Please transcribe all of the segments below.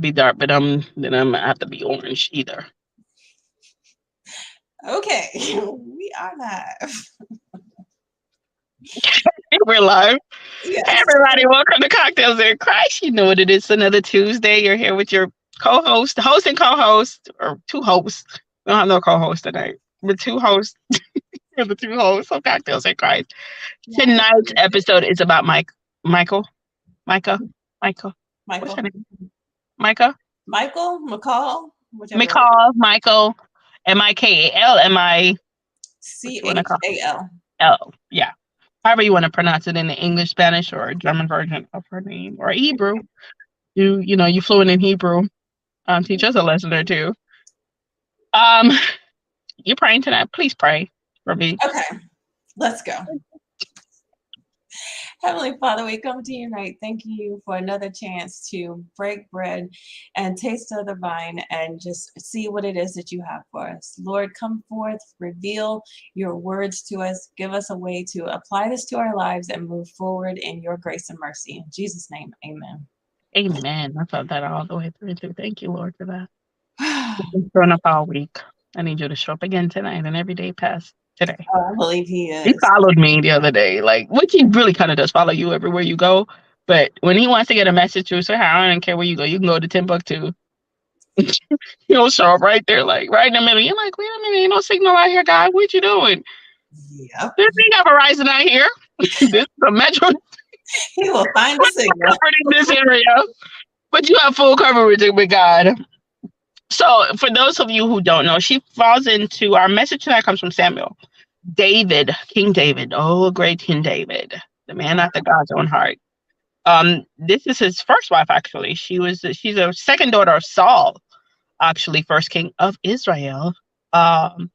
be dark, but then I'm gonna have to be orange either. Okay, we are live. We're live. Hey Yes. everybody, welcome to Cocktails in Christ. You know what it is. Another Tuesday. You're here with your co-host, host and co-host, or two hosts. We don't have no co-host tonight. We're two hosts. We're the two hosts of Cocktails in Christ. Yes. Tonight's episode is about Michael, Micah, Michael. What's her Michael. name? Micah, Michael, McCall, whichever. McCall, Michael, Mikal, M I. What you want to call Chal. L? Yeah. However you want to pronounce it in the English, Spanish, or German version of her name, or Hebrew. You fluent in Hebrew. Teach us a lesson or two. Um, you're praying tonight. Please pray for me. Okay, let's go. Heavenly Father, we come to you tonight. Thank you for another chance to break bread and taste of the vine and just see what it is that you have for us. Lord, come forth, reveal your words to us, give us a way to apply this to our lives and move forward in your grace and mercy. In Jesus' name, amen. Amen. I felt that all the way through too. Thank you, Lord, for that. We've been showing up all week. I need you to show up again tonight and every day past today. I believe he He is. followed me the other day, like which he really kind of does follow you everywhere you go. But when he wants to get a message through, so I don't care where you go. You can go to Timbuktu. He'll show up right there, like right in the middle. You're like, wait a minute, ain't no signal out here, guy. What you doing? Yep. This ain't got Verizon out here. This is a metro He will find a signal. covered in this area. But you have full coverage with God. So for those of you who don't know, she falls into our message tonight comes from Samuel. David, King David, oh great King David, the man after God's own heart. This is his first wife, actually. She's a second daughter of Saul, actually, first king of Israel. And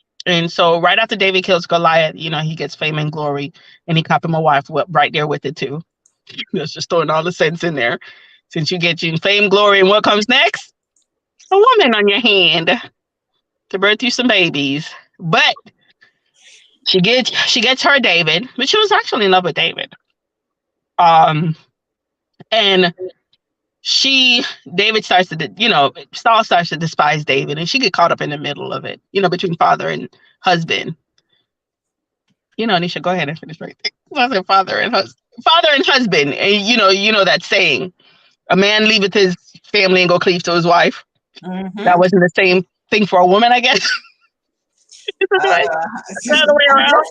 so right after David kills Goliath, he gets fame and glory, and he cop him a wife right there with it too. That's just throwing all the sense in there. Since you get you fame, glory, and what comes next? A woman on your hand to birth you some babies. But she gets her David, but she was actually in love with David. Um, and David starts to, Saul starts to despise David, and she get caught up in the middle of it, between father and husband. Nisha, go ahead and finish right there. I said father and husband, and that saying, a man leaveth his family and go cleave to his wife. Mm-hmm. That wasn't the same thing for a woman, I guess. Right? The other way I around.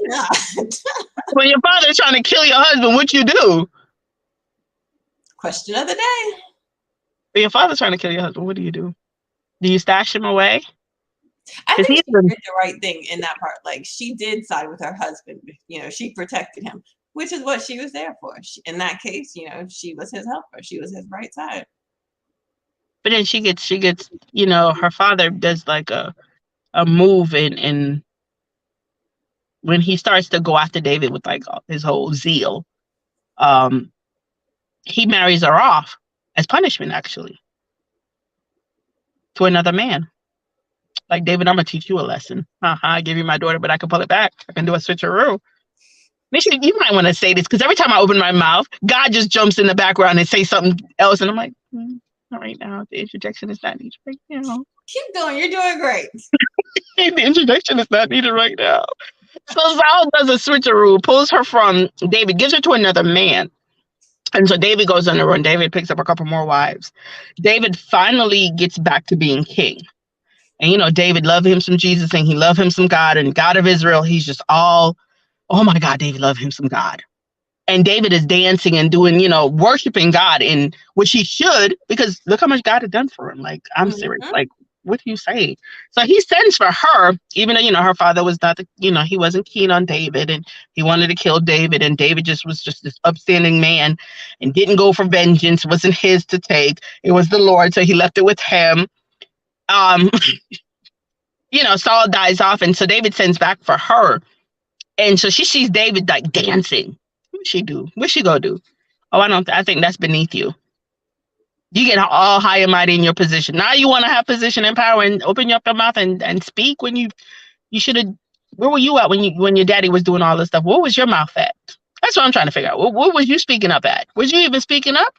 guess not. When your father's trying to kill your husband, what you do? Question of the day. When your father's trying to kill your husband, what do you do? Do you stash him away? I Because think he's she did the right thing in that part. Like, she did side with her husband. She protected him, which is what she was there for. In that case, she was his helper. She was his right side. But then she gets, her father does like a move in when he starts to go after David with like his whole zeal. He marries her off as punishment, actually, to another man. Like, David, I'm gonna teach you a lesson. I give you my daughter, but I can pull it back. I can do a switcheroo. Misha, you might want to say this because every time I open my mouth, God just jumps in the background and say something else, and I'm like, not right now. The interjection is not needed right now. Keep going. You're doing great. The interjection is not needed right now. So Saul does a switcheroo, pulls her from David, gives her to another man. And so David goes on the run. David picks up a couple more wives. David finally gets back to being king. And, David loved him some Jesus, and he loved him some God, and God of Israel. He's just all, oh my God, David loved him some God. And David is dancing and doing, worshiping God, in which he should, because look how much God had done for him. Like, I'm serious. Like, what do you say? So he sends for her, even though, her father was not, he wasn't keen on David, and he wanted to kill David. And David was just this upstanding man and didn't go for vengeance. It wasn't his to take. It was the Lord. So he left it with him. Saul dies off. And so David sends back for her. And so she sees David like dancing. What she do? What she go do? Oh, I think that's beneath you. You get all high and mighty in your position. Now you want to have position and power and open up your mouth and speak when you should have. Where were you at when your daddy was doing all this stuff? Where was your mouth at? That's what I'm trying to figure out. What was you speaking up at? Was you even speaking up?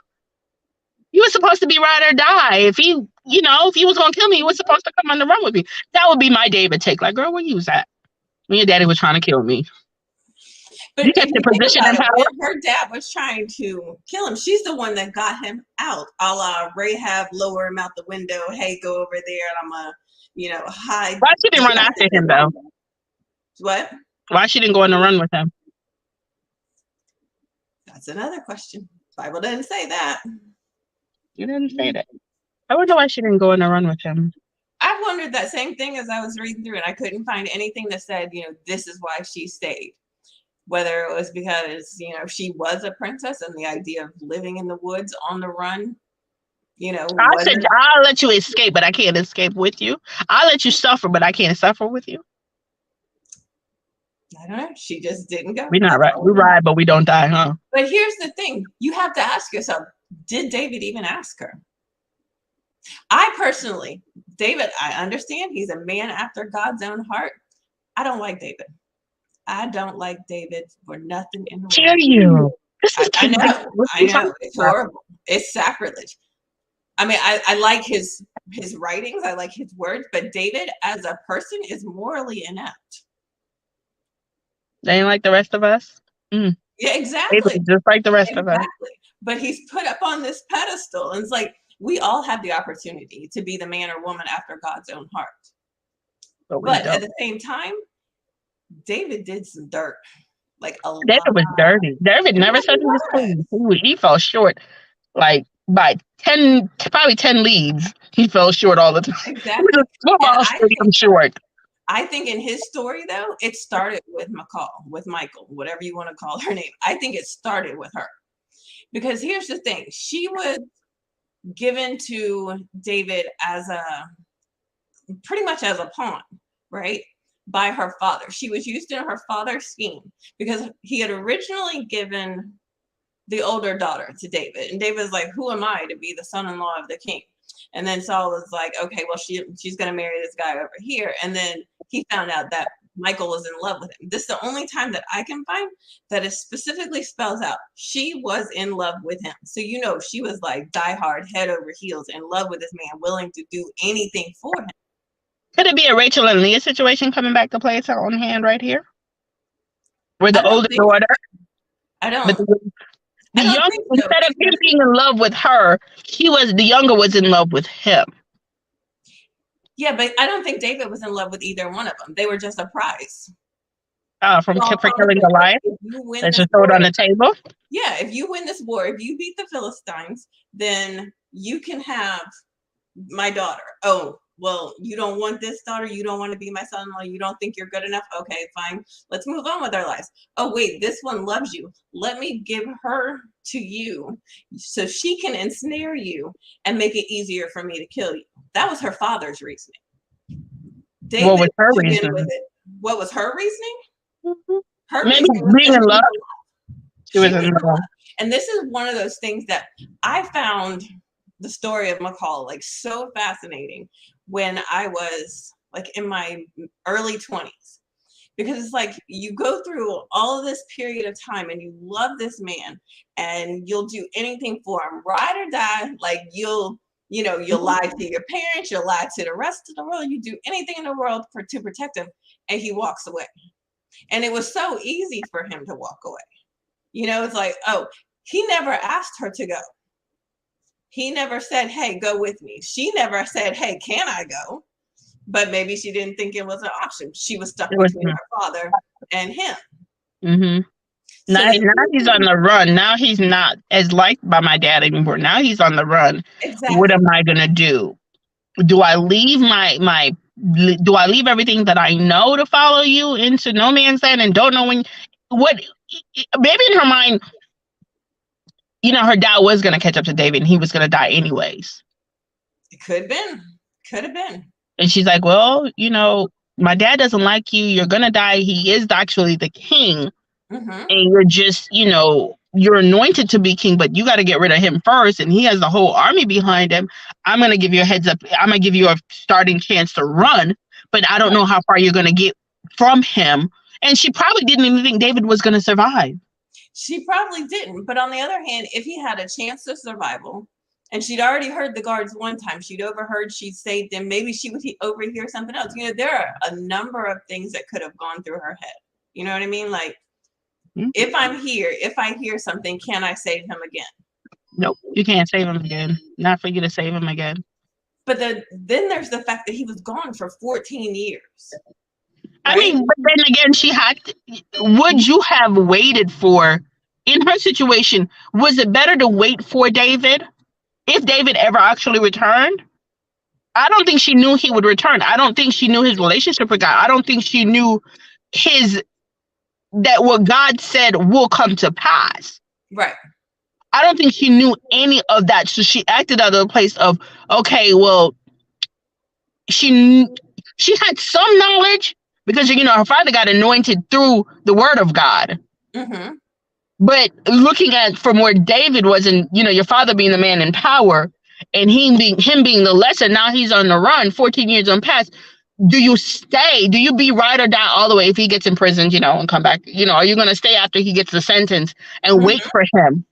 You were supposed to be ride or die. If he, if he was gonna kill me, he was supposed to come on the run with me. That would be my David take. Like, girl, where you was at when your daddy was trying to kill me? But You if kept you your think position about and it, power. when her dad was trying to kill him, she's the one that got him out. A la Rahab, lower him out the window. Hey, go over there, and I'm gonna, hide. Why she didn't run after him though? What? Why she didn't go on the run with him? That's another question. Bible didn't say that. You didn't say that. I wonder why she didn't go on the run with him. I wondered that same thing as I was reading through, and I couldn't find anything that said, this is why she stayed. Whether it was because, she was a princess and the idea of living in the woods on the run, I said I'll let you escape, but I can't escape with you. I'll let you suffer, but I can't suffer with you. I don't know. She just didn't go. We're not right. We ride, but we don't die, huh? But here's the thing. You have to ask yourself, did David even ask her? I personally, David, I understand he's a man after God's own heart. I don't like David. I don't like David for nothing in the world. Dare you? This is I know. It's horrible. It's sacrilege. I mean, I like his writings. I like his words. But David as a person is morally inept. They ain't like the rest of us. Yeah, exactly. Just like the rest of us. But he's put up on this pedestal. And it's like, we all have the opportunity to be the man or woman after God's own heart. But at the same time, David did some dirt. Like David was dirty. David never said he was clean. He fell short. Like by 10, probably 10 leads, he fell short all the time. Exactly. He was a football stadium short. I think in his story, though, it started with Michal, whatever you want to call her name. I think it started with her. Because here's the thing. She was given to David pretty much as a pawn, right? By her father. She was used in her father's scheme because he had originally given the older daughter to David. And David was like, who am I to be the son-in-law of the king? And then Saul was like, okay, well, she's going to marry this guy over here. And then he found out that Michal was in love with him. This is the only time that I can find that it specifically spells out she was in love with him. So, she was like diehard, head over heels, in love with this man, willing to do anything for him. Could it be a Rachel and Leah situation coming back to play its own hand right here? Where the older daughter, the younger, instead of him being in love with her, the younger was in love with him. Yeah, but I don't think David was in love with either one of them. They were just a prize. For killing Goliath? Let's just throw it on the table? Yeah, if you win this war, if you beat the Philistines, then you can have my daughter. Oh, well, you don't want this daughter? You don't want to be my son-in-law? You don't think you're good enough? Okay, fine. Let's move on with our lives. Oh, wait, this one loves you. Let me give her to you so she can ensnare you and make it easier for me to kill you. That was her father's reasoning. David, what was her reasoning? What was her reasoning? Mm-hmm. Her maybe being in love. She was in love. And this is one of those things that I found the story of Michal like so fascinating when I was like in my early 20s, because it's like you go through all of this period of time and you love this man and you'll do anything for him, ride or die. Like you'll lie to your parents, you'll lie to the rest of the world, you do anything in the world to protect him, and he walks away. And it was so easy for him to walk away. It's like, oh, he never asked her to go. He never said, hey, go with me. She never said, hey, can I go? But maybe she didn't think it was an option. She was stuck between her father and him. Mm-hmm. Now he's on the run. Now he's not as liked by my dad anymore. Now he's on the run. Exactly. What am I gonna do? Do I leave do I leave everything that I know to follow you into no man's land and don't know maybe in her mind, her dad was gonna catch up to David and he was gonna die anyways. It could have been. And she's like, well, my dad doesn't like you. You're gonna die. He is actually the king. Mm-hmm. And you're just, you're anointed to be king, but you got to get rid of him first. And he has the whole army behind him. I'm going to give you a heads up. I'm going to give you a starting chance to run, but I don't know how far you're going to get from him. And she probably didn't even think David was going to survive. She probably didn't. But on the other hand, if he had a chance of survival, And she'd already heard the guards one time. She'd overheard, she'd saved them. Maybe she would overhear something else. You know, there are a number of things that could have gone through her head. You know what I mean? Like, if I'm here, if I hear something, can I save him again? Nope, you can't save him again. Not for you to save him again. But then there's the fact that he was gone for 14 years. Right? I mean, but then again, she had to, would you have waited for, in her situation, was it better to wait for David? If David ever actually returned? I don't think she knew he would return. I don't think she knew his relationship with God. I don't think she knew that what God said will come to pass. Right. I don't think she knew any of that. So she acted out of a place of, okay, well, she had some knowledge because, you know, her father got anointed through the word of God. Mm-hmm. But looking at from where David was, and, you know, your father being the man in power and him being the lesser, now he's on the run, 14 years on past. Do you stay? Do you be ride or die all the way if he gets imprisoned, you know, and come back? You know, are you going to stay after he gets the sentence and wait for him?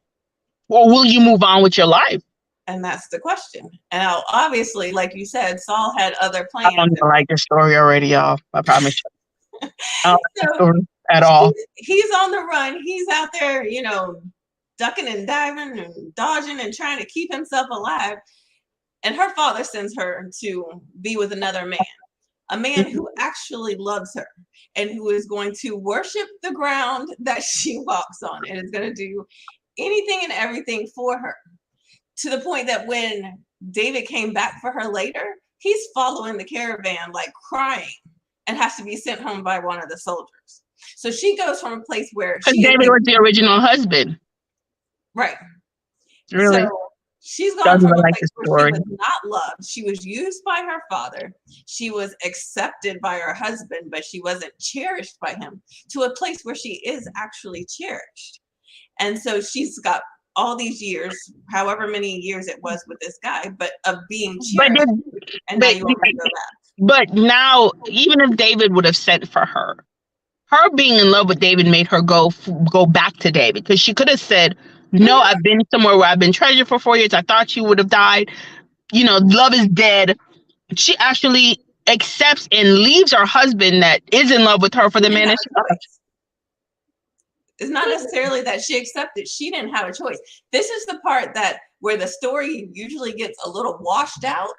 Or will you move on with your life? And that's the question. And now, obviously, like you said, Saul had other plans. I don't even like this story already, y'all. I promise you. I don't like this story at all. He's on the run. He's out there, you know, ducking and diving and dodging and trying to keep himself alive. And her father sends her to be with another man, a man who actually loves her and who is going to worship the ground that she walks on and is going to do anything and everything for her, to the point that when David came back for her later, he's following the caravan, like crying, and has to be sent home by one of the soldiers. So she goes from a place where David was the original husband. Right. Really? So she's gone from a place where she was not loved. She was used by her father. She was accepted by her husband, but she wasn't cherished by him, to a place where she is actually cherished. And so she's got all these years, however many years it was with this guy, but of being cherished. And now you want me to go back. But now, even if David would have sent for her being in love with David made her go back to David, because she could have said, no, I've been somewhere where I've been treasured for 4 years. I thought you would have died. You know, love is dead. She actually accepts and leaves her husband that is in love with her for the man that she loves. It's not necessarily that she accepted. She didn't have a choice. This is the part where the story usually gets a little washed out.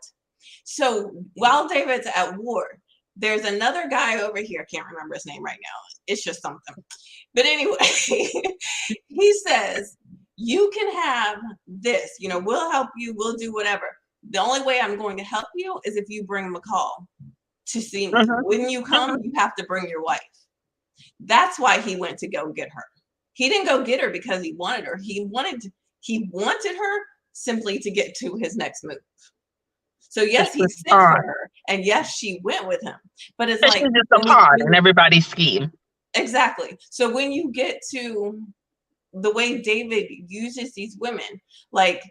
So while David's at war, there's another guy over here. I can't remember his name right now. It's just something. But anyway, he says, you can have this, you know, we'll help you. We'll do whatever. The only way I'm going to help you is if you bring Michal to see me. When you come, you have to bring your wife. That's why he went to go get her. He didn't go get her because he wanted her. He wanted her simply to get to his next move. So yes, he sent for her, and yes, she went with him. But it's like just a pawn in everybody's scheme. Exactly. So when you get to the way David uses these women, like,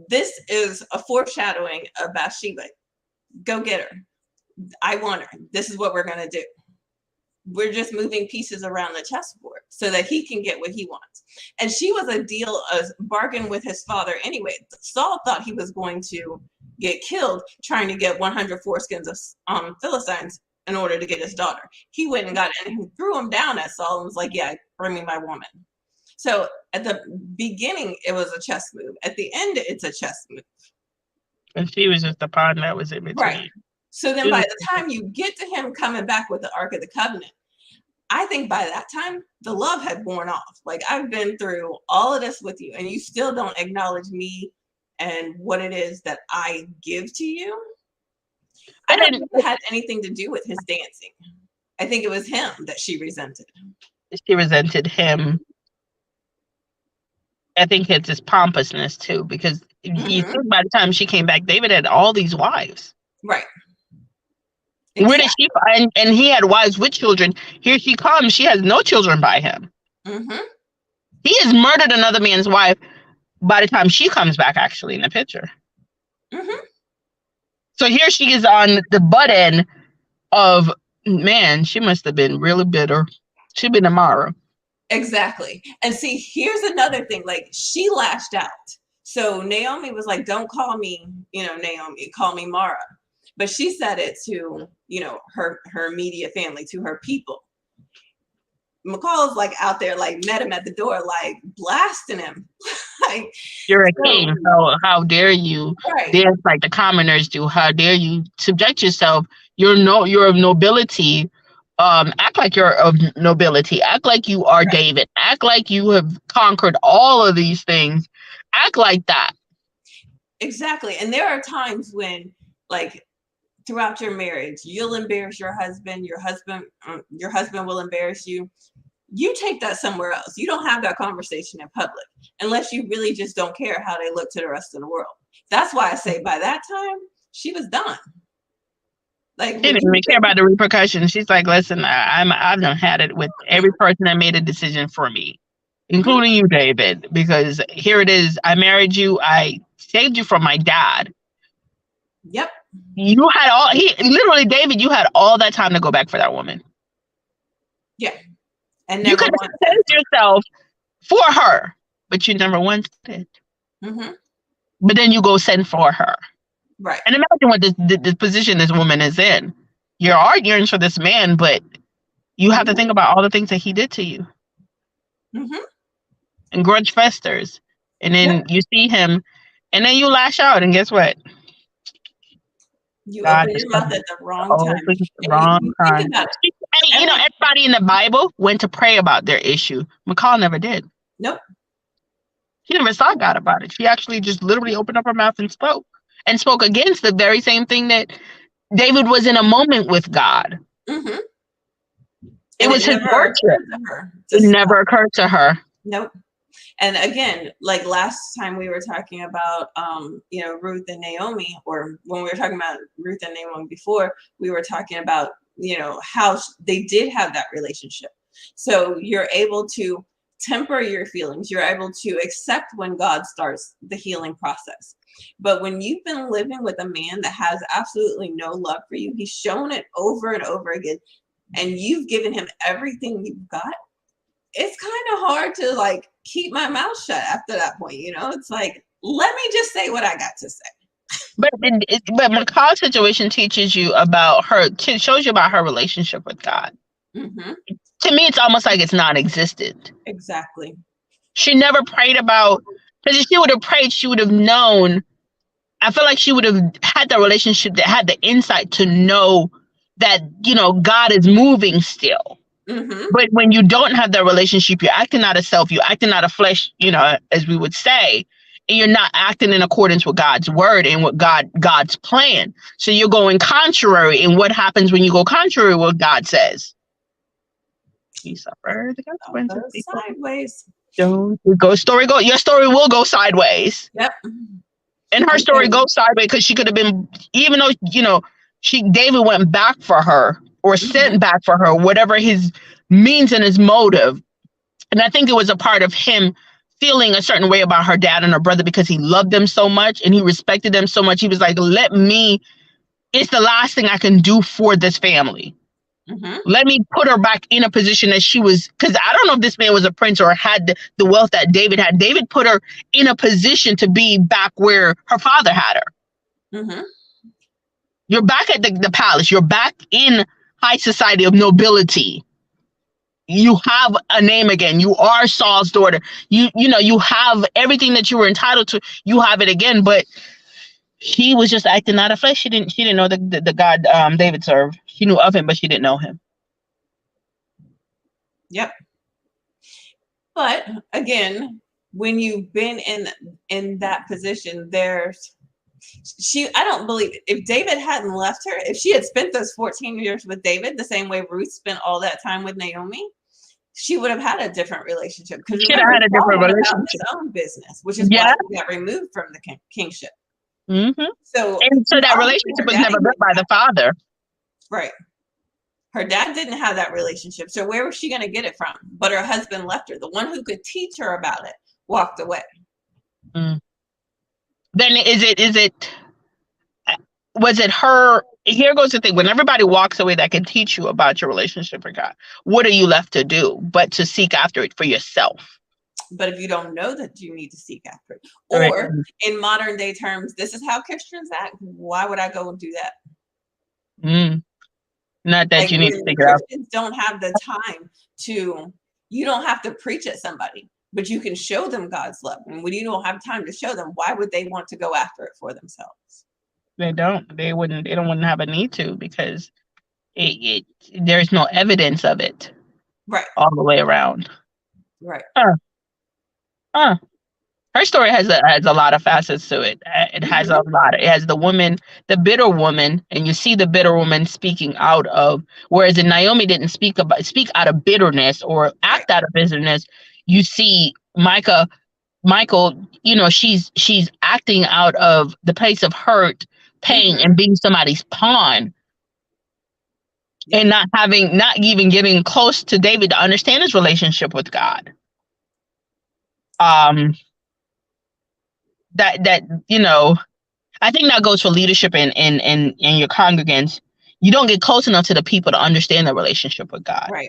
this is a foreshadowing of Bathsheba. Go get her. I want her. This is what we're going to do. We're just moving pieces around the chessboard so that he can get what he wants. And she was a bargain with his father anyway. Saul thought he was going to get killed trying to get 100 foreskins of Philistines in order to get his daughter. He went and got it, and he threw him down at Saul and was like, yeah, bring me my woman. So at the beginning, it was a chess move. At the end, it's a chess move. And she was just the pawn that was in between. Right. So then by the time you get to him coming back with the Ark of the Covenant, I think by that time, the love had worn off. Like, I've been through all of this with you, and you still don't acknowledge me and what it is that I give to you. I don't think it had anything to do with his dancing. I think it was him that she resented. She resented him. I think it's his pompousness too, because you think by the time she came back, David had all these wives. Right. Exactly. Where did she find? And he had wives with children. Here she comes. She has no children by him. He has murdered another man's wife by the time she comes back, actually, in the picture. So here she is on the butt end of, man, she must have been really bitter. She'd been tomorrow. Exactly. And see, here's another thing. Like, she lashed out. So Naomi was like, don't call me, Naomi, call me Mara. But she said it to, her immediate family, to her people. Michal's like out there, like met him at the door, like blasting him. Like, you're a king. So how dare you? Right. There's like the commoners do. How dare you subject yourself? You're of nobility. Act like you're of nobility. Act like you are David. Act like you have conquered all of these things. Act like that. Exactly. And there are times when, like, throughout your marriage, you'll embarrass your husband will embarrass you. You take that somewhere else. You don't have that conversation in public unless you really just don't care how they look to the rest of the world. That's why I say by that time she was done. Like, she didn't even care about the repercussions. She's like, listen, I've done had it with every person that made a decision for me, including you, David, because here it is. I married you. I saved you from my dad. Yep. You had David, you had all that time to go back for that woman. Yeah. And you could have saved yourself for her, but you never once did. Mm-hmm. But then you go send for her. Right. And imagine what the position this woman is in. You're arguing for this man, but you have to think about all the things that he did to you. Mm-hmm. And grudge festers. And then you see him, and then you lash out, and guess what? You open your mouth at the wrong time. Wrong time. Everybody in the Bible went to pray about their issue. Michal never did. Nope. She never sought God about it. She actually just literally opened up her mouth and spoke against the very same thing that David was in a moment with God. Mm-hmm. It was his worship. It never occurred to her. Nope. And again, like last time we were talking about, Ruth and Naomi, or when we were talking about Ruth and Naomi before, we were talking about, how they did have that relationship. So you're able to temper your feelings. You're able to accept when God starts the healing process. But when you've been living with a man that has absolutely no love for you, he's shown it over and over again, and you've given him everything you've got, it's kind of hard to like keep my mouth shut after that point. It's like, let me just say what I got to say. But Michal's situation teaches you about shows you about her relationship with God. Mm-hmm. To me, it's almost like it's non-existent. Exactly. She never prayed about, because if she would have prayed, she would have known. I feel like she would have had the relationship that had the insight to know that, God is moving still. Mm-hmm. But when you don't have that relationship, you're acting out of self, you're acting out of flesh, as we would say, and you're not acting in accordance with God's word and what God's plan. So you're going contrary. And what happens when you go contrary to what God says? You suffer the consequences. Sideways. Your story will go sideways. Yep. And her story goes sideways because she could have been, even though, David went back for her or sent back for her, whatever his means and his motive. And I think it was a part of him feeling a certain way about her dad and her brother because he loved them so much and he respected them so much. He was like, it's the last thing I can do for this family. Mm-hmm. Let me put her back in a position that she was, because I don't know if this man was a prince or had the wealth that David had. David put her in a position to be back where her father had her. Mm-hmm. You're back at the palace. You're back in high society of nobility. You have a name again. You are Saul's daughter. You have everything that you were entitled to. You have it again, but she was just acting out of flesh. She didn't know the God David served. She knew of him, but she didn't know him. Yep. But again, when you've been in that position, I don't believe it. If David hadn't left her, if she had spent those 14 years with David the same way Ruth spent all that time with Naomi, she would have had a different relationship. Because she had a different relationship. His own business, which is why he got removed from the kingship. Mm-hmm. So that relationship was never built by the father. Right. Her dad didn't have that relationship. So where was she going to get it from? But her husband left her. The one who could teach her about it walked away. Mm. Then was it her? Here goes the thing. When everybody walks away that can teach you about your relationship with God, what are you left to do but to seek after it for yourself? But if you don't know that, you need to seek after it. Right. Or in modern day terms, this is how Christians act. Why would I go and do that? Mm. Not that Like, you need to when figure out. Christians don't have the time to, you don't have to preach at somebody, but you can show them God's love. And when you don't have time to show them, why would they want to go after it for themselves? They don't. They wouldn't. They don't wouldn't have a need to because there's no evidence of it Right. all the way around. Right. Huh. Her story has a lot of facets to it. It has a lot. It has the woman, the bitter woman, and you see the bitter woman speaking out of. Whereas in Naomi didn't speak out of bitterness or act out of bitterness. You see Michael, she's acting out of the place of hurt, pain, and being somebody's pawn, and not even getting close to David to understand his relationship with God. That I think that goes for leadership in your congregants. You don't get close enough to the people to understand their relationship with God. Right.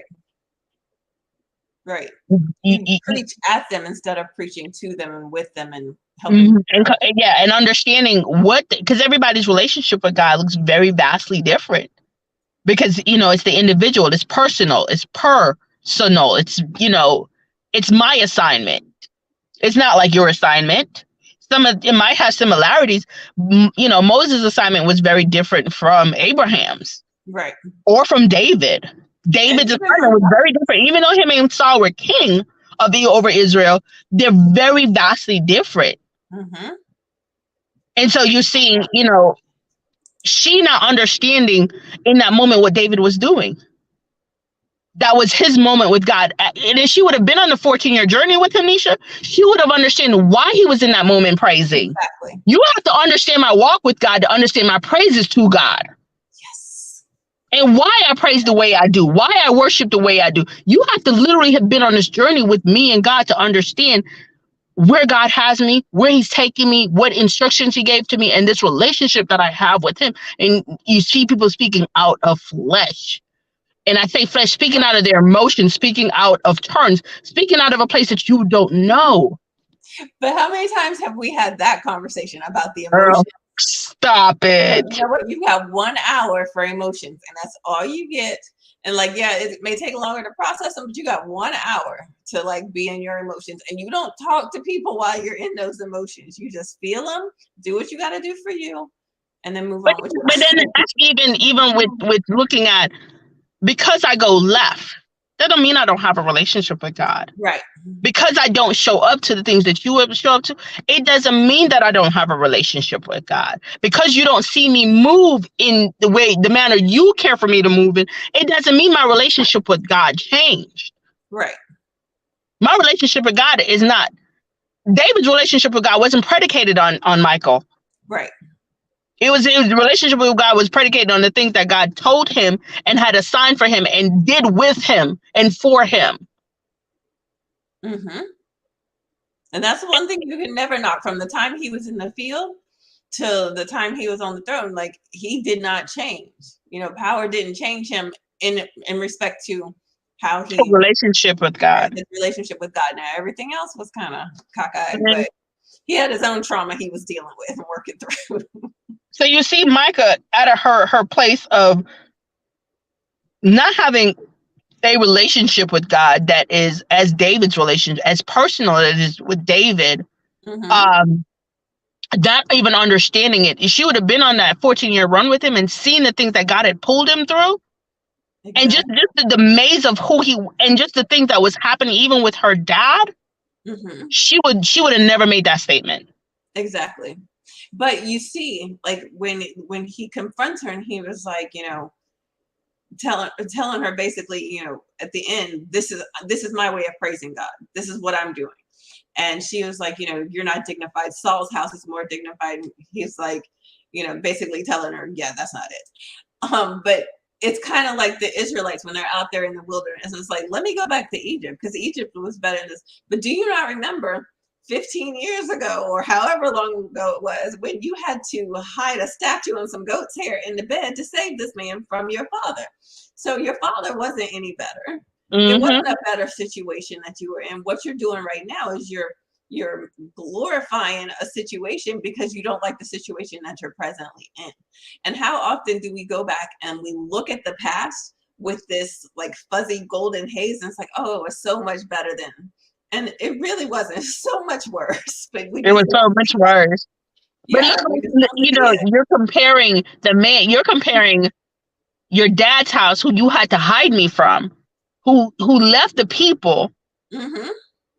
Right. You You preach at them instead of preaching to them and with them and helping. and understanding because everybody's relationship with God looks very vastly different. Because it's the individual, it's personal, it's it's my assignment. It's not like your assignment. It might have similarities. Moses' assignment was very different from Abraham's, right, or from David. David's assignment was very different. Even though him and Saul were king over Israel, they're very vastly different. Mm-hmm. And so you're seeing, she not understanding in that moment what David was doing. That was his moment with God. And if she would have been on the 14-year journey with him, Nisha, she would have understood why he was in that moment praising. Exactly. You have to understand my walk with God to understand my praises to God. Yes. And why I praise the way I do, why I worship the way I do. You have to literally have been on this journey with me and God to understand where God has me, where he's taking me, what instructions he gave to me, and this relationship that I have with him. And you see people speaking out of flesh. And I say flesh, speaking out of their emotions, speaking out of turns, speaking out of a place that you don't know. But how many times have we had that conversation about the Girl, emotions? stop it. You know what? You have 1 hour for emotions, and that's all you get. And it may take longer to process them, but you got 1 hour to be in your emotions. And you don't talk to people while you're in those emotions. You just feel them, do what you got to do for you, and then move on. But then that's even with looking at, because I go left, that don't mean I don't have a relationship with God. Right. Because I don't show up to the things that you would show up to, it doesn't mean that I don't have a relationship with God. Because you don't see me move in the manner you care for me to move in, it doesn't mean my relationship with God changed. Right. My relationship with God is not. David's relationship with God wasn't predicated on Michal. Right. It was the relationship with God was predicated on the things that God told him and had assigned for him and did with him and for him. Mm-hmm. And that's one thing you can never knock. From the time he was in the field till the time he was on the throne, he did not change. Power didn't change him in respect to how he relationship with God. His relationship with God. Now everything else was kind of cockeyed, but he had his own trauma he was dealing with and working through. So you see Micah at her place of not having a relationship with God that is as David's relationship, as personal as it is with David. Mm-hmm. Not even understanding it. She would have been on that 14-year run with him and seen the things that God had pulled him through. Exactly. And just the maze of who he, and just the things that was happening even with her dad. Mm-hmm. She would have never made that statement. Exactly. But you see, when he confronts her and he was telling her basically, at the end, this is my way of praising God. This is what I'm doing. And she was like, you're not dignified. Saul's house is more dignified. He's basically telling her, yeah, that's not it. But it's kind of like the Israelites when they're out there in the wilderness. It's like, let me go back to Egypt because Egypt was better than this. But do you not remember 15 years ago or however long ago it was when you had to hide a statue and some goat's hair in the bed to save this man from your father? So your father wasn't any better. It Mm-hmm. wasn't a better situation that you were in. What you're doing right now is you're glorifying a situation because you don't like the situation that you're presently in. And how often do we go back and we look at the past with this like fuzzy golden haze, and it's like, oh, it was so much better then. And it really wasn't. So much worse. But we It just was so don't much see it. worse. But Yeah, look, we just don't you see know, it. you're comparing the man. You're comparing your dad's house, who you had to hide me from, who left the people, Mm-hmm.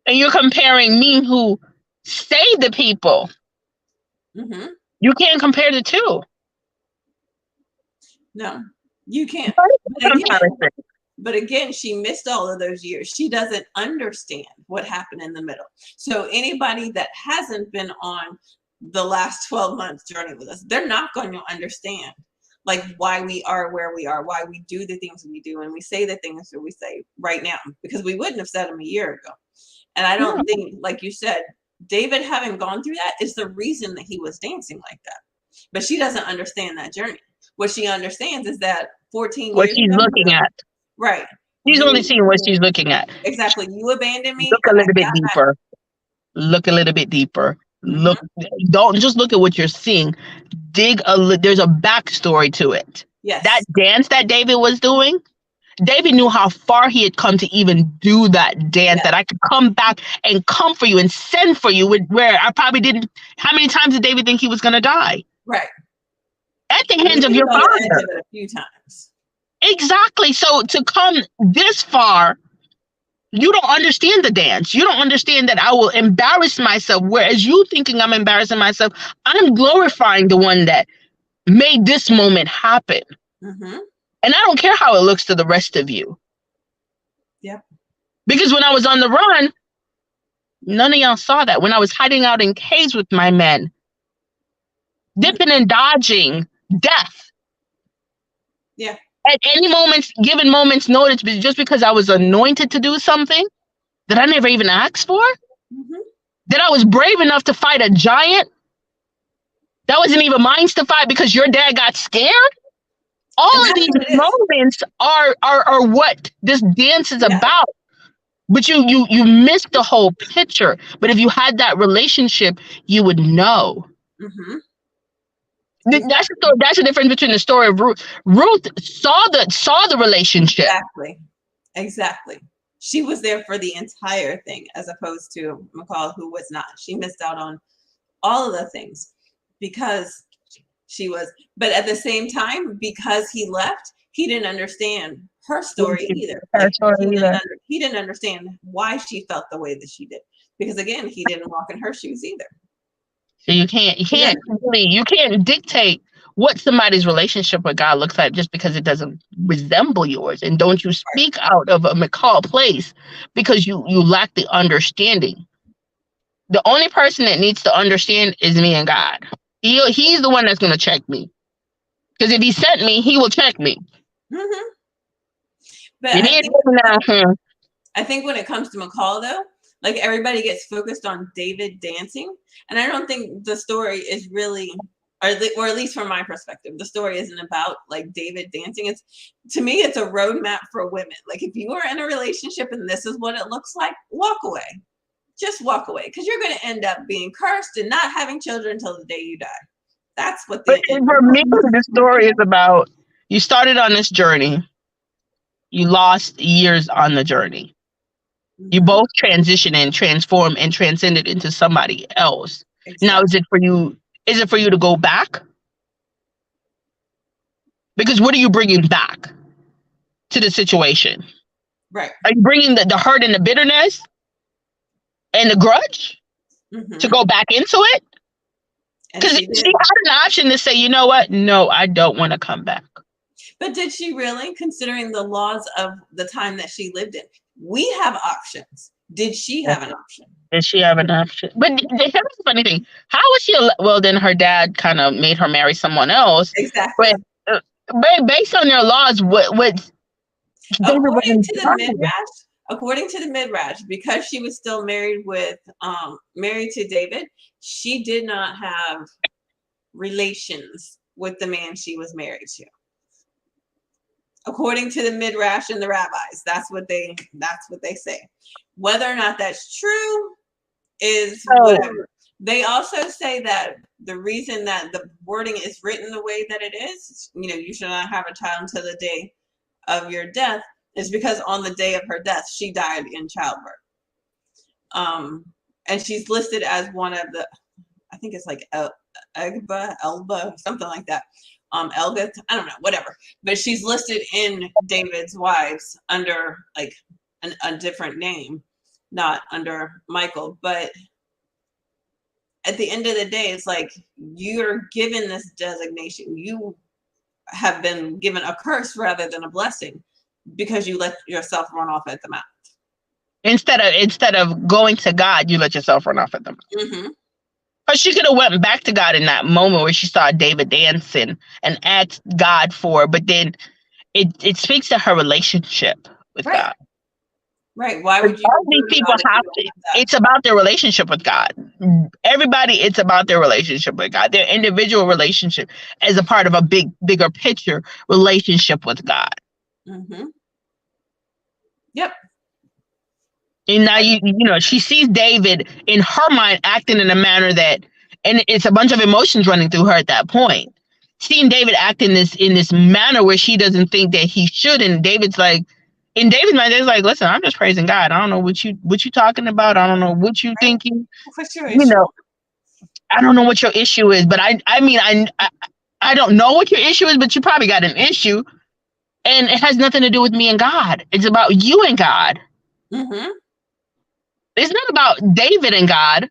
and you're comparing me, who saved the people. Mm-hmm. You can't compare the two. No, you can't. But again, Comparison. But again, she missed all of those years. She doesn't understand what happened in the middle. So anybody that hasn't been on the last 12 months journey with us, they're not going to understand like why we are where we are, why we do the things we do, and we say the things that we say right now, because we wouldn't have said them a year ago. And I don't think, like you said, David having gone through that is the reason that he was dancing like that. But she doesn't understand that journey. What she understands is that 14 What years she's ago, looking at. right, She's only you seeing what she's looking at. exactly, you abandoned me Look a and I little bit got back. deeper. Look a little bit deeper. Mm-hmm. Look, don't just look at what you're seeing. There's a backstory to it. That Yes. dance that David was doing, David knew how far he had come to even do that dance, Yes. that I could come back and come for you and send for you, where I probably didn't. How many times did David think he was going to die? Right. At the I mean, hands of he your was on the edge father. of it a few times. Exactly. So to come this far, you don't understand the dance. You don't understand that I will embarrass myself. Whereas you thinking I'm embarrassing myself, I'm glorifying the one that made this moment happen. Mm-hmm. And I don't care how it looks to the rest of you. Yep. Because when I was on the run, none of y'all saw that. When I was hiding out in caves with my men, dipping and dodging death. Yeah. At any moment, given moment's notice, just because I was anointed to do something that I never even asked for, Mm-hmm. that I was brave enough to fight a giant that wasn't even mine to fight because your dad got scared. All And of that's these what it is. moments are what this dance is Yeah. about. But you missed the whole picture. But if you had that relationship, you would know. Mm-hmm. That's the difference between the story of Ruth. Ruth saw the relationship. Exactly. Exactly. She was there for the entire thing, as opposed to Michal, who was not. She missed out on all of the things because she was. But at the same time, because he left, he didn't understand her story either. Like he didn't understand why she felt the way that she did. Because again, he didn't walk in her shoes either. So you can't dictate what somebody's relationship with God looks like just because it doesn't resemble yours. And don't you speak out of a Michal place because you lack the understanding. The only person that needs to understand is me and God. He's the one that's going to check me. Because if he sent me, he will check me. Mm-hmm. But I think when it comes to Michal, though, like everybody gets focused on David dancing, and I don't think the story is really, or at least from my perspective, the story isn't about like David dancing. It's, to me, it's a roadmap for women. Like if you are in a relationship and this is what it looks like, walk away. Just walk away, because you're going to end up being cursed and not having children until the day you die. That's what but for me, the story is about you started on this journey. You lost years on the journey. You both transition and transform and transcended into somebody else. Exactly. Now, is it for you to go back? Because what are you bringing back to the situation? Right. Are you bringing the hurt and the bitterness and the grudge to go back into it? Because she had an option to say, you know what? No, I don't want to come back. But did she really, considering the laws of the time that she lived in? We have options. Did she have an option? Did she have an option? But here's the funny thing. How was she? Well, then her dad kind of made her marry someone else. Exactly. But based on their laws, according to the Midrash, because she was still married to David, she did not have relations with the man she was married to. according to the midrash and the rabbis. That's what they say. Whether or not that's true is whatever. They also say that the reason that the wording is written the way that it is, you should not have a child until the day of your death, is because on the day of her death, she died in childbirth. And she's listed as one of the, I think it's like Elba, something like that. Elga, I don't know, whatever. But she's listed in David's wives under like a different name, not under Michal. But at the end of the day, it's like you're given this designation. You have been given a curse rather than a blessing because you let yourself run off at the mouth. Instead of going to God, you let yourself run off at the mouth. Mm-hmm. But she could have went back to God in that moment where she saw David dancing and asked God for it. But then it speaks to her relationship with God. Right. Why would you? All these people have to. It's about their relationship with God. Everybody, it's about their relationship with God. Their individual relationship as a part of a bigger picture relationship with God. Mm-hmm. Yep. And now she sees David in her mind acting in a manner that, and it's a bunch of emotions running through her at that point. Seeing David act in this manner where she doesn't think that he should, and David's like, in David's mind, it's like, listen, I'm just praising God. I don't know what you talking about. I don't know what you thinking. What's your issue? I don't know what your issue is, but I don't know what your issue is, but you probably got an issue, and it has nothing to do with me and God. It's about you and God. Mm-hmm. It's not about David and God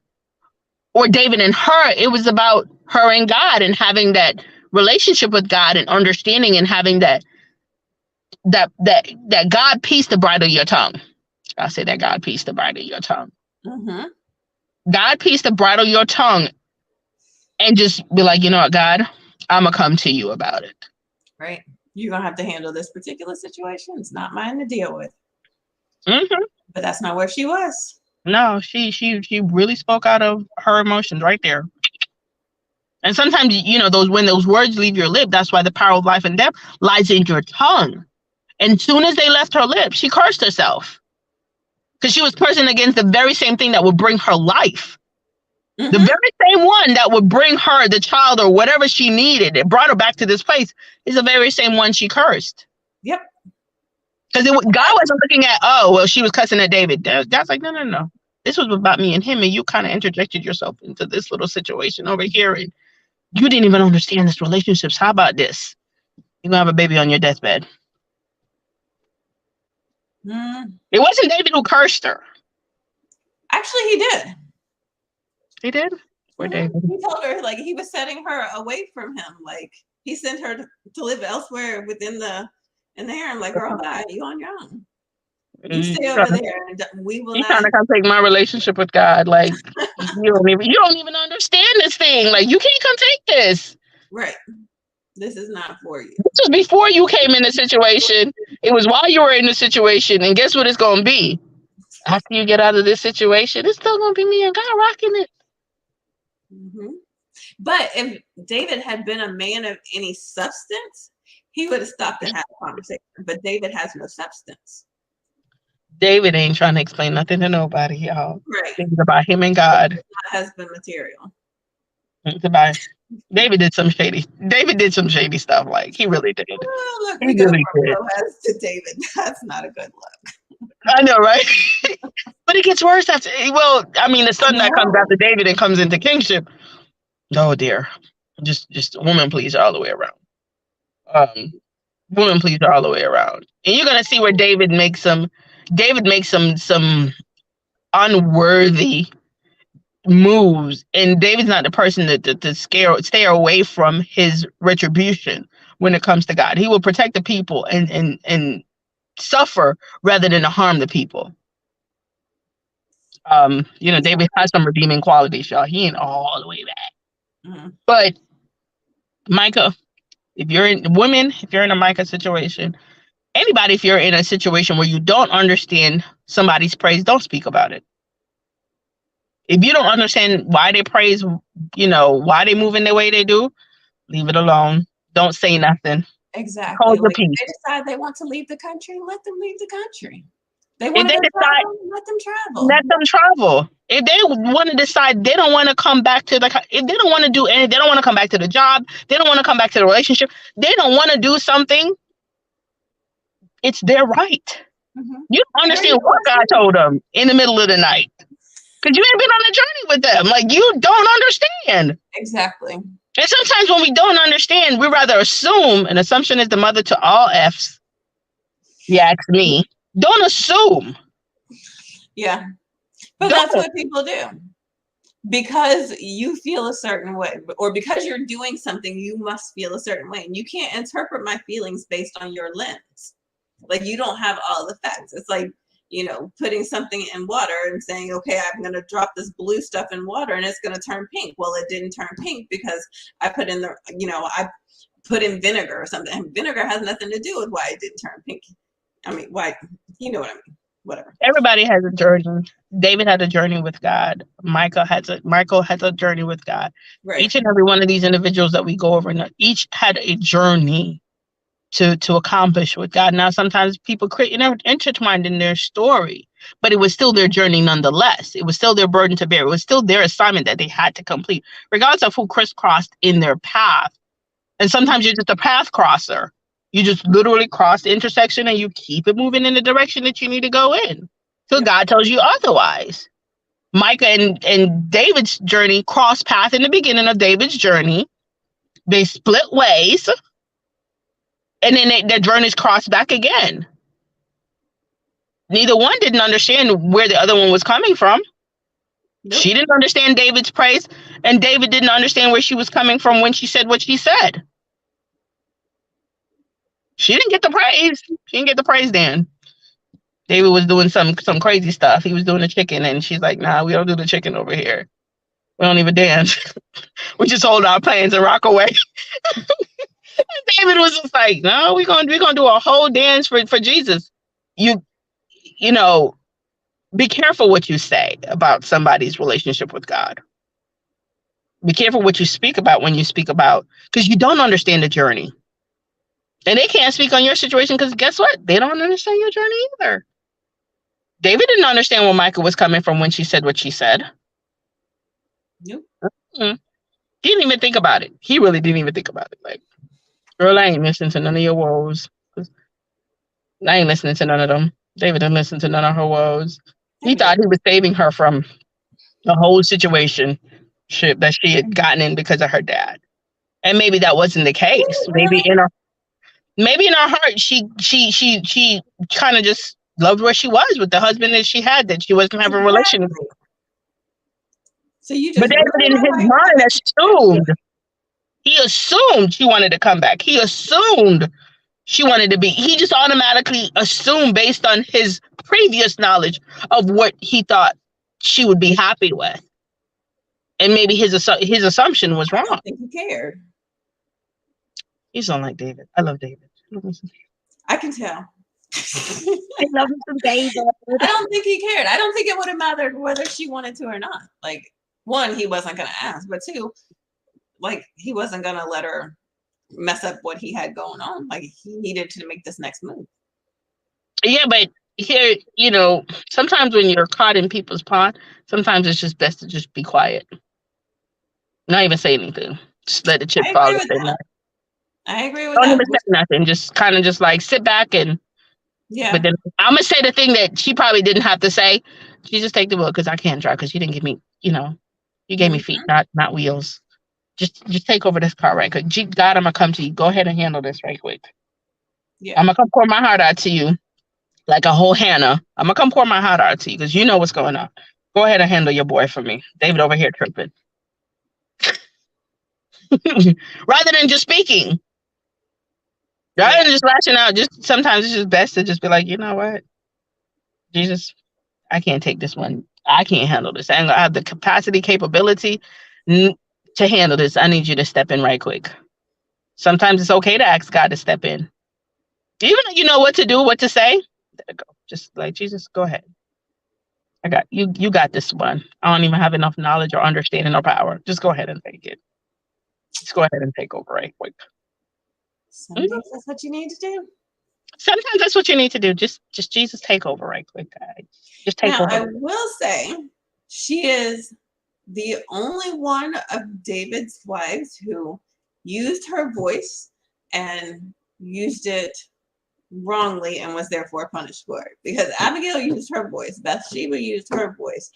or David and her. It was about her and God and having that relationship with God and understanding and having that God peace to bridle your tongue. I'll say that God peace to bridle your tongue. Mm-hmm. God peace to bridle your tongue and just be like, you know what, God, I'm going to come to you about it. Right. You're going to have to handle this particular situation. It's not mine to deal with. Mm-hmm. But that's not where she was. No, she really spoke out of her emotions right there. And sometimes, when those words leave your lip, that's why the power of life and death lies in your tongue. And as soon as they left her lips, she cursed herself. Because she was cursing against the very same thing that would bring her life. Mm-hmm. The very same one that would bring her the child or whatever she needed. It brought her back to this place is the very same one she cursed. Yep. Because God wasn't looking at, she was cussing at David. God's like, no. This was about me and him, and you kind of interjected yourself into this little situation over here, and you didn't even understand this relationship. How about this? You're going to have a baby on your deathbed. It wasn't David who cursed her. Actually, he did. He did? Poor David. He told her, like, he was setting her away from him. Like, he sent her to live elsewhere within the harem. Like, girl, bye, you on your own. You stay over there, and we will not. Trying to come take my relationship with God. Like, you don't even understand this thing. Like, you can't come take this. Right. This is not for you. This was before you came in the situation. It was while you were in the situation. And guess what it's going to be? After you get out of this situation, it's still going to be me and God rocking it. Mm-hmm. But if David had been a man of any substance, he would have stopped and had a conversation. But David has no substance. David ain't trying to explain nothing to nobody, y'all. Right. It's about him and God. It's not husband material. It's about David did some shady stuff. Like, he really did. Oh, look, we go from Boaz to David. That's not a good look. I know, right? But it gets worse. The son that comes after David and comes into kingship. Oh dear. Just woman pleaser all the way around. Woman pleaser all the way around. And you're gonna see where David makes some unworthy moves, and David's not the person to stay away from his retribution when it comes to God. He will protect the people and suffer rather than to harm the people. David has some redeeming qualities, y'all. He ain't all the way back. Mm-hmm. But Micah, if you're in a Micah situation, anybody, if you're in a situation where you don't understand somebody's praise, don't speak about it. If you don't understand why they praise, why they move in the way they do, leave it alone. Don't say nothing. Exactly. Hold your Like if peace. they decide they want to leave the country, let them leave the country. They If want to they go decide, travel, let them travel. let them travel. If they want to decide they don't want to come back to if they don't want to do anything, they don't want to come back to the job, they don't want to come back to the relationship, they don't want to do something, it's their right. Hmm. You don't There you understand are. what God told them in the middle of the night. Because you ain't been on a journey with them. Like, you don't understand. Exactly. And sometimes when we don't understand, we rather assume, and assumption is the mother to all F's. You ask me. Don't assume. Yeah. But that's Don't. what people do. Because you feel a certain way, or because you're doing something, you must feel a certain way. And you can't interpret my feelings based on your lens. Like, you don't have all the facts. It's like, putting something in water and saying, okay, I'm going to drop this blue stuff in water and it's going to turn pink. Well, it didn't turn pink because I put in I put in vinegar or something. And vinegar has nothing to do with why it didn't turn pink. I mean, why, you know what I mean? Whatever. Everybody has a journey. David had a journey with God. Michael has a journey with God. Right. Each and every one of these individuals that we go over, each had a journey to accomplish with God. Now, sometimes people intertwined in their story, but it was still their journey nonetheless. It was still their burden to bear. It was still their assignment that they had to complete, regardless of who crisscrossed in their path. And sometimes you're just a path crosser. You just literally cross the intersection and you keep it moving in the direction that you need to go in. So God tells you otherwise. Micah and David's journey crossed path in the beginning of David's journey. They split ways. And then their journeys crossed back again. Neither one didn't understand where the other one was coming from. Nope. She didn't understand David's praise, and David didn't understand where she was coming from when she said what she said. She didn't get the praise. She didn't get the praise then. David was doing some crazy stuff. He was doing the chicken, and she's like, "Nah, we don't do the chicken over here. We don't even dance. We just hold our plans and rock away." David was just like, "No, we're gonna do a whole dance for Jesus." You know, be careful what you say about somebody's relationship with God. Be careful what you speak about when you speak about, because you don't understand the journey. And they can't speak on your situation because guess what? They don't understand your journey either. David didn't understand where Michael was coming from when she said what she said. Nope. Mm-hmm. He didn't even think about it. He really didn't even think about it. Like, girl, I ain't listening to none of your woes. I ain't listening to none of them. David didn't listen to none of her woes. He thought he was saving her from the whole situation that she had gotten in because of her dad. And maybe that wasn't the case. Really? Maybe in her heart she kind of just loved where she was with the husband that she had, that she wasn't having a relation with. Exactly. So you But just David really in his mind assumed she wanted to come back. He assumed she wanted to be. He just automatically assumed based on his previous knowledge of what he thought she would be happy with. And maybe his assumption was I wrong. don't think he cared. He's not like David. I love David. I can tell. I love him some David. I don't think he cared. I don't think it would have mattered whether she wanted to or not. Like, one, he wasn't going to ask, but two, like, he wasn't going to let her mess up what he had going on. Like, he needed to make this next move. Yeah, but here, sometimes when you're caught in people's pond, sometimes it's just best to just be quiet. Not even say anything. Just let the chips fall. I agree with Don't that. even say nothing. Just kind of just like sit back and. Yeah. But then I'm gonna say the thing that she probably didn't have to say. She just take the wheel because I can't drive because you didn't give me. You gave me feet, not wheels. Just take over this car right quick. God, I'm gonna come to you. Go ahead and handle this right quick. Yeah. I'm gonna come pour my heart out to you, like a whole Hannah. I'm gonna come pour my heart out to you because you know what's going on. Go ahead and handle your boy for me. David over here tripping. Rather than just speaking. Rather than just lashing out, just sometimes it's just best to just be like, you know what? Jesus, I can't take this one. I can't handle this. I have the capability to handle this. I need you to step in right quick. Sometimes it's okay to ask God to step in. Even though you know what to do, what to say, go. Just like, Jesus, go ahead. I got you. You got this one. I don't even have enough knowledge or understanding or power. Just go ahead and take it. Just go ahead and take over right quick. Some days that's what you need to do. Sometimes that's what you need to do. Just Jesus take over right quick, guys. Just take Now, over. I will say she is the only one of David's wives who used her voice and used it wrongly and was therefore punished for it. Because Abigail used her voice, Bathsheba used her voice,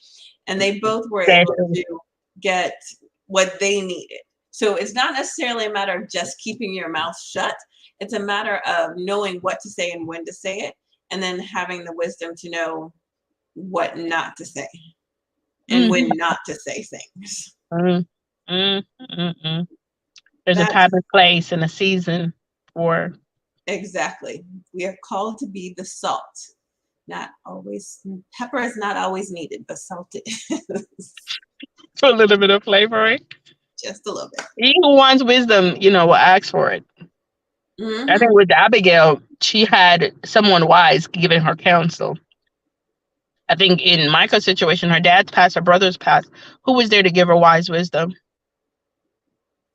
and they both were able to get what they needed. So it's not necessarily a matter of just keeping your mouth shut. It's a matter of knowing what to say and when to say it, and then having the wisdom to know what not to say and when not to say things. There's a time and place and a season for. Exactly. We are called to be the salt. Not always, pepper is not always needed, but salt is. For a little bit of flavoring. Just a little bit. He who wants wisdom, will ask for it. I think with Abigail, she had someone wise giving her counsel. I think in Micah's situation, her dad's passed, her brother's passed. Who was there to give her wise wisdom?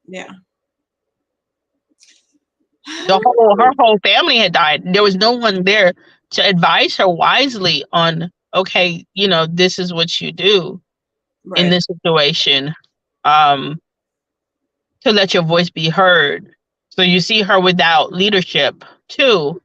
Yeah. Her whole family had died. There was no one there to advise her wisely on, okay, this is what you do in this situation, to let your voice be heard. So you see her without leadership too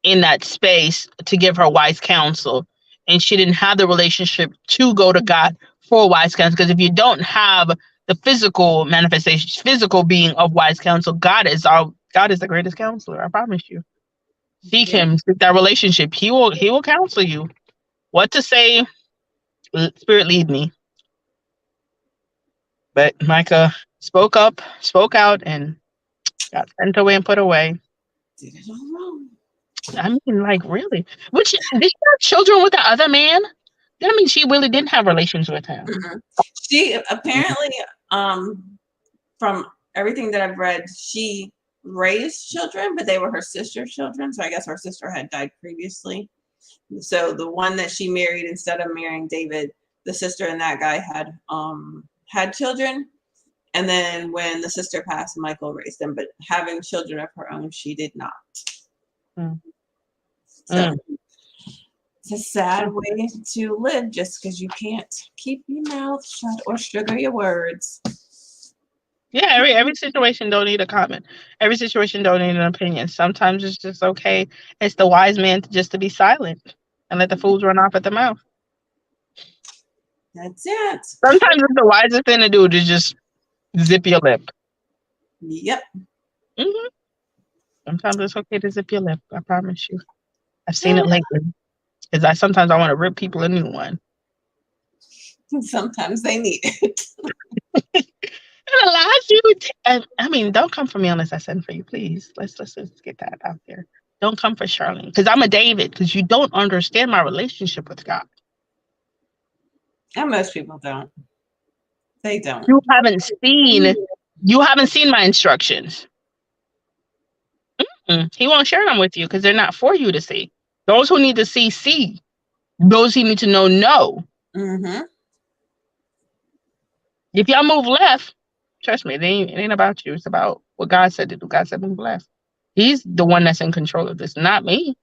in that space to give her wise counsel. And she didn't have the relationship to go to God for wise counsel. Because if you don't have the physical manifestation, physical being of wise counsel, God is the greatest counselor. I promise you. Seek him, seek that relationship. He will counsel you. What to say, Spirit lead me. But Micah spoke up, spoke out, and got sent away and put away. Did it all wrong. I mean, like, really? Did she have children with the other man? That means she really didn't have relations with him. She apparently, from everything that I've read, she raised children, but they were her sister's children. So I guess her sister had died previously. So the one that she married instead of marrying David, the sister and that guy had children. And then when the sister passed, Michal raised them. But having children of her own, she did not. So it's a sad way to live just because you can't keep your mouth shut or sugar your words. Yeah, every situation don't need a comment. Every situation don't need an opinion. Sometimes it's just okay. It's the wise man to be silent and let the fools run off at the mouth. That's it. Sometimes it's the wisest thing to do to just zip your lip. Yep. Sometimes it's okay to zip your lip. I promise you. I've seen it lately. Because sometimes I want to rip people a new one. Sometimes they need it. It allows you to, don't come for me unless I send for you, please. Let's just get that out there. Don't come for Charlene. Because I'm a David. Because you don't understand my relationship with God. And most people don't. They don't. You haven't seen my instructions. He won't share them with you because they're not for you to see. Those who need to see. Those who need to know. If y'all move left, trust me, it ain't about you. It's about what God said to do. God said move left. He's the one that's in control of this, not me.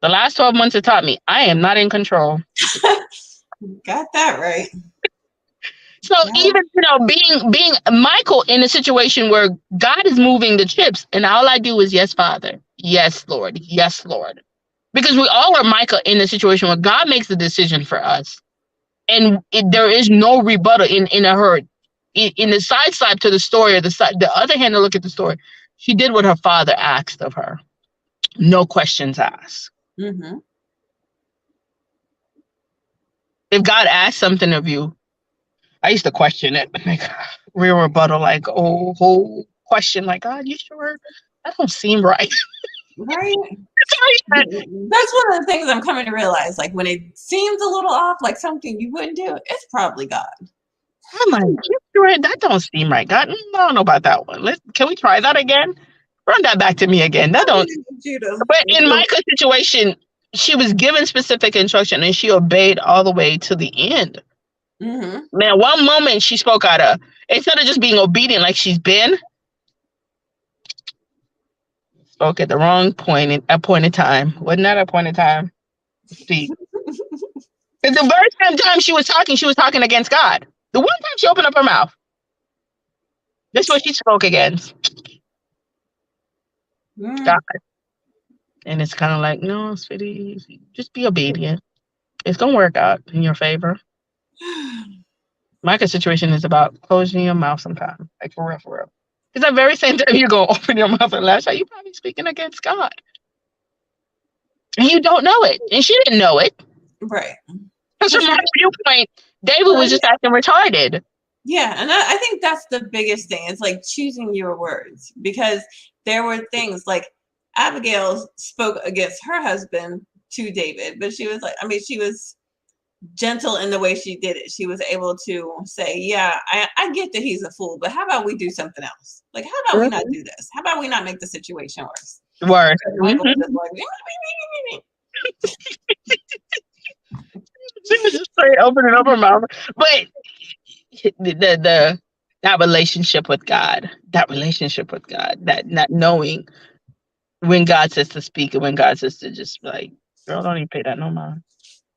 The last 12 months have taught me I am not in control. Got that right. So even being Michal in a situation where God is moving the chips, and all I do is yes, Father, yes, Lord, yes, Lord, because we all are Michal in a situation where God makes the decision for us, and there is no rebuttal in a hurt. In the side to the story, or the other hand to look at the story, she did what her father asked of her, no questions asked. If God asks something of you, I used to question it, like real rebuttal, like whole question, like God, you sure? That don't seem right. Right. That's one of the things I'm coming to realize. Like when it seems a little off, like something you wouldn't do, it's probably God. I'm like, you sure? That don't seem right, God. I don't know about that one. Can we try that again? Run that back to me again. That don't. But in Micah's situation, she was given specific instruction and she obeyed all the way to the end. Man, one moment she spoke out of, instead of just being obedient like she's been, Spoke at the wrong point in appointed time. Wasn't that appointed time to speak? Because the very same time she was talking against God. The one time she opened up her mouth, that's what she spoke against God. And it's kind of like, no, sweetie, just be obedient. It's gonna work out in your favor. Micah's situation is about closing your mouth sometime, like for real, for real. Because that very same time you're gonna open your mouth and lash out, you're probably speaking against God, and you don't know it, and she didn't know it. Right. Because from her viewpoint, David was just acting retarded. Yeah, and I think that's the biggest thing. It's like choosing your words, because there were things like Abigail spoke against her husband to David, but she was like, I mean, she was gentle in the way she did it. She was able to say, yeah, I get that he's a fool, but how about we do something else? Like, how about we not do this? How about we not make the situation worse? Worse. Michael was just like, she was just straight opening up her mouth. But the that relationship with God, that not knowing when God says to speak and when God says to just like, girl, don't even pay that no mind.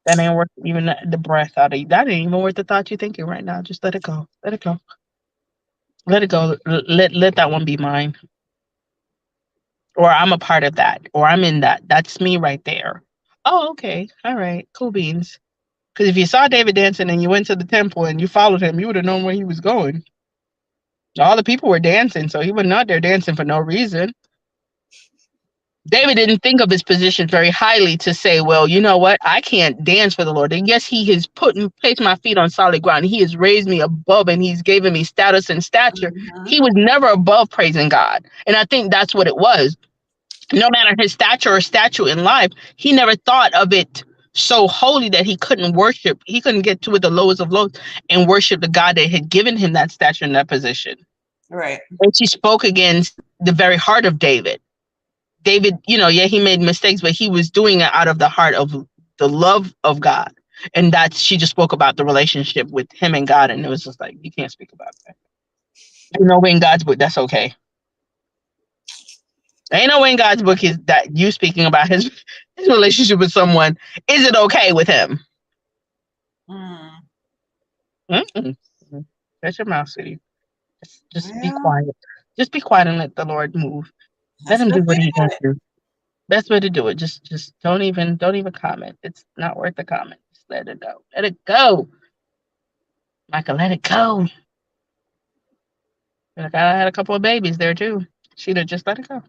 That ain't worth even the breath out of you. That ain't even worth the thought you're thinking right now. Just let it go. Let it go. Let it go. Let that one be mine. Or I'm a part of that. Or I'm in that. That's me right there. Oh, okay. All right. Cool beans. Because if you saw David dancing and you went to the temple and you followed him, you would have known where he was going. All the people were dancing, so he was not there dancing for no reason. David didn't think of his position very highly to say, well, you know what? I can't dance for the Lord. And yes, he has placed my feet on solid ground. He has raised me above and he's given me status and stature. He was never above praising God. And I think that's what it was. No matter his stature or statue in life, he never thought of it so holy that he couldn't worship. He couldn't get to the lowest of lows and worship the God that had given him that stature and that position. right. And she spoke against the very heart of David. David, yeah, he made mistakes, but he was doing it out of the heart of the love of God. And that she just spoke about the relationship with him and God. And it was just like, you can't speak about that. Ain't no way in God's book, that's okay. Ain't no way in God's book is that you speaking about his relationship with someone. Is it okay with him? Mm-mm. Shut your mouth, city. Just be quiet. Just be quiet and let the Lord move. Let him do what he can do. Best way to do it. Just don't even comment. It's not worth the comment. Just let it go. Let it go. Michael, let it go. Like I had a couple of babies there too. She'd have just let it go.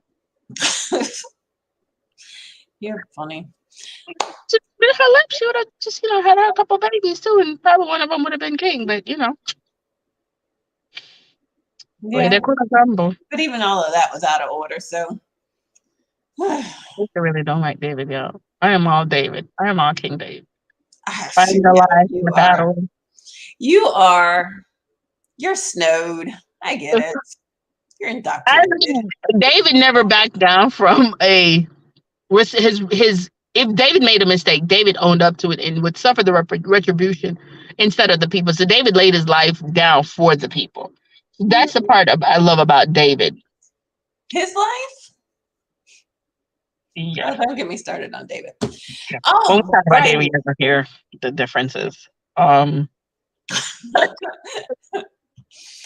You're funny. Just bit her lip. She would have just, had a couple of babies too, and probably one of them would have been king. But Yeah. they could have crumbled. But even all of that was out of order. So I really don't like David, y'all. I am all David. I am all King David. Fighting the life in the battle. You're snowed. I get it. You're indoctrinated. David never backed down from his. If David made a mistake, David owned up to it and would suffer the retribution instead of the people. So David laid his life down for the people. That's the part I love about David. His life? Yeah. Oh, don't get me started on David. Yeah. Oh, we'll talk about David over here. The differences.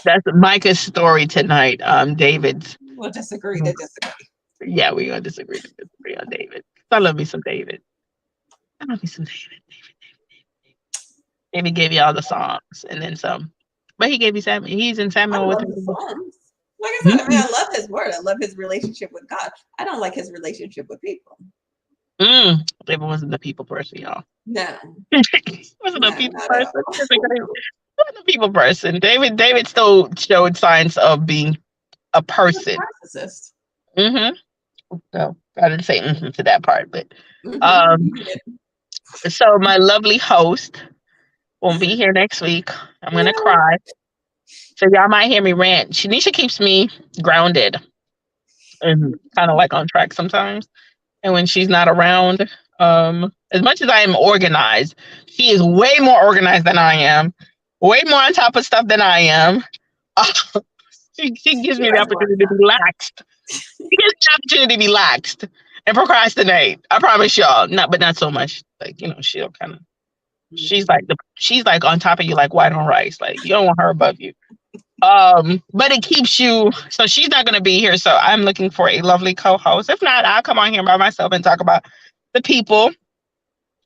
That's Micah's story tonight. David's. We'll disagree to disagree. Yeah, we're gonna disagree to disagree on David. I love me some David. I love me some David. David gave you all the songs and then some. But he gave you Samuel. He's in Samuel with the songs. Like I said, I mean, I love his word. I love his relationship with God. I don't like his relationship with people. David wasn't the people person, y'all. No. wasn't a people person. Wasn't a people person. David still showed signs of being a person. Narcissist. So I didn't say to that part, but so my lovely host won't be here next week. I'm gonna cry. So y'all might hear me rant. Shanisha keeps me grounded and kind of like on track sometimes. And when she's not around, as much as I am organized, she is way more organized than I am, way more on top of stuff than I am. She gives me the opportunity to be relaxed. He gets the opportunity to be laxed and procrastinate. I promise y'all. Not so much. Like, she'll kind of. She's like on top of you like white on rice. Like you don't want her above you. But it keeps you. So she's not gonna be here. So I'm looking for a lovely co-host. If not, I'll come on here by myself and talk about the people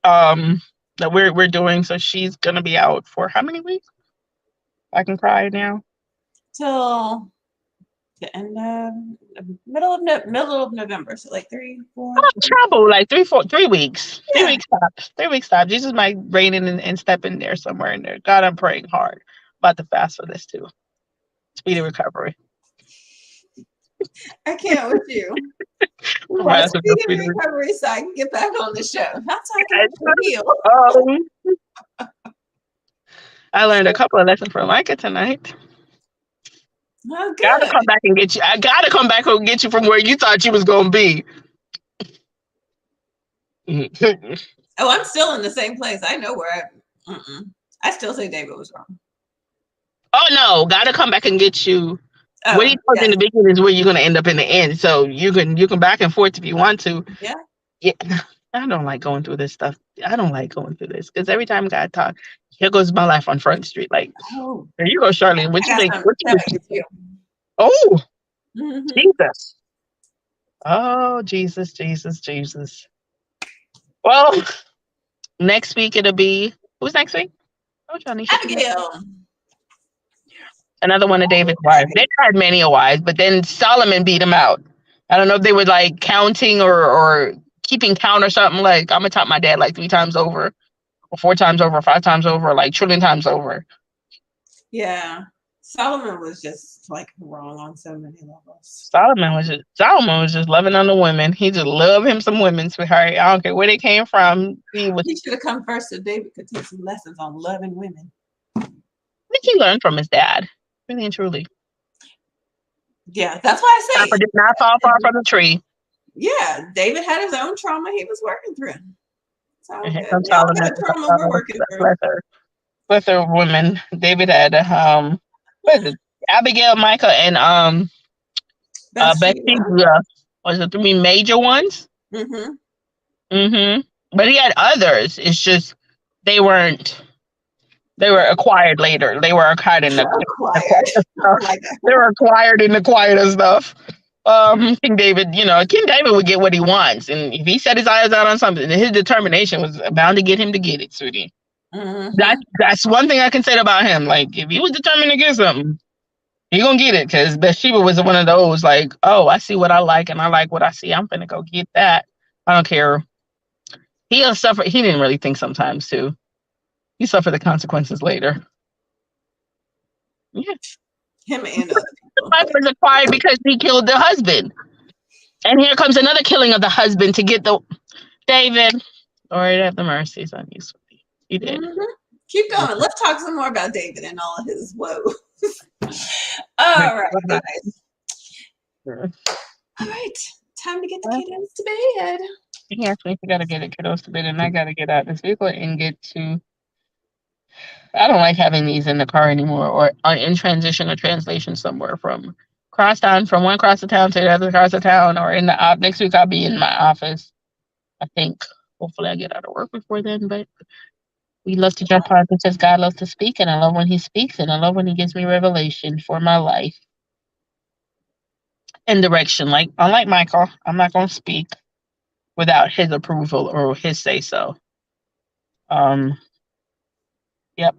that we're doing. So she's gonna be out for how many weeks? I can cry now. Till the end of middle of November. So like 3, 4. I'm in trouble. Like 3 weeks. Yeah. 3 weeks stops. 3 weeks stops. Jesus might rein in and step in there somewhere in there. God, I'm praying hard. About to fast for this too. Speedy recovery. I can't with you. We want to Fast for speedy recovery so I can get back on the show. That's how I can heal. I learned a couple of lessons from Micah tonight. Oh, good. Gotta come back and get you. I gotta come back and get you from where you thought you was gonna be. Oh, I'm still in the same place. I know where I still say David was wrong. Oh no, gotta come back and get you. Oh, what he told you in the beginning is where you're gonna end up in the end. So you can back and forth if you want to. Yeah. Yeah. I don't like going through this stuff. I don't like going through this because every time God talks, here goes my life on Front Street. Like, there you go, Charlene. What you think? Oh, Jesus. Oh, Jesus, Jesus, Jesus. Well, next week it'll be who's next week? Oh, Johnny. Abigail. Another one of David's wives. They tried many a wives, but then Solomon beat him out. I don't know if they were like counting or keeping count or something. Like, I'm gonna top my dad like 3 times over, or 4 times over, 5 times over, like trillion times over. Yeah. Solomon was just like wrong on so many levels. Solomon was just loving on the women. He just loved him some women, sweetheart. I don't care where they came from. He should have come first so David could take some lessons on loving women. I think he learned from his dad, really and truly. Yeah, that's why I say Papa did not fall far from the tree. Yeah, David had his own trauma he was working through. So trauma we're working through. With her women, David had what is it? Abigail, Michal, and Bathsheba was the 3 major ones. But he had others. It's just they were acquired later. They were acquired in the they were acquired in the quieter stuff. King David would get what he wants, and if he set his eyes out on something, his determination was bound to get him to get it, sweetie. That's one thing I can say about him. Like, if he was determined to get something, he gonna get it. Because Bathsheba was one of those, like, oh, I see what I like, and I like what I see. I'm gonna go get that. I don't care. He'll suffer. He didn't really think sometimes too. He suffered the consequences later. Yeah. Him and other people. Wife was acquired because he killed the husband. And here comes another killing of the husband to get the David. Lord have the mercies on you, sweetie. You did. Keep going. Let's talk some more about David and all of his woes. All right, guys. All right. Time to get the kiddos to bed. Yes, we gotta get the kiddos to bed, and I gotta get out this vehicle and get to. I don't like having these in the car anymore, or in transition or translation somewhere from one cross of town to the other cross of town, or in the next week I'll be in my office. I think hopefully I get out of work before then, but we love to jump on because God loves to speak, and I love when He speaks, and I love when He gives me revelation for my life and direction. Like, unlike Michal, I'm not going to speak without his approval or his say so. Yep.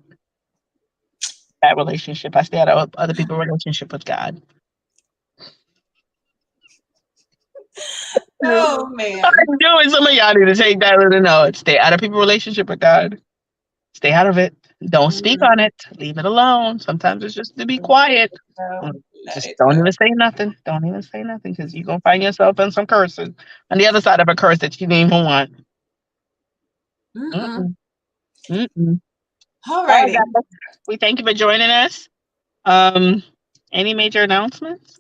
That relationship. I stay out of other people's relationship with God. Oh man. I'm doing some of y'all need to take that little note. Stay out of people's relationship with God. Stay out of it. Don't speak on it. Leave it alone. Sometimes it's just to be quiet. Just don't even say nothing. Don't even say nothing, because you're gonna find yourself in some curses on the other side of a curse that you didn't even want. All right. We thank you for joining us. Any major announcements?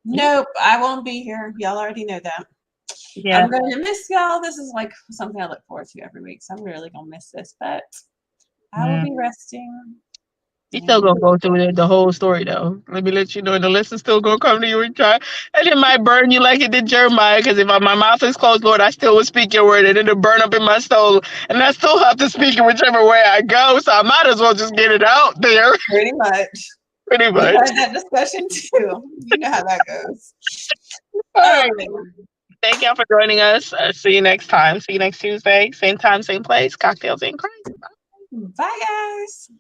Nope, I won't be here. Y'all already know that. Yeah. I'm going to miss y'all. This is like something I look forward to every week, so I'm really going to miss this, but I will be resting. You still gonna go through the whole story though. Let me let you know, and the lesson still gonna come to you and try, and it might burn you like it did Jeremiah. Because if my mouth is closed, Lord, I still will speak your word, and it'll burn up in my soul, and I still have to speak it whichever way I go. So I might as well just get it out there. Pretty much. Pretty We much. had that discussion too. You know how that goes. All All right. right. Thank y'all for joining us. See you next time. See you next Tuesday. Same time, same place. Cocktails in Christ. Bye, guys.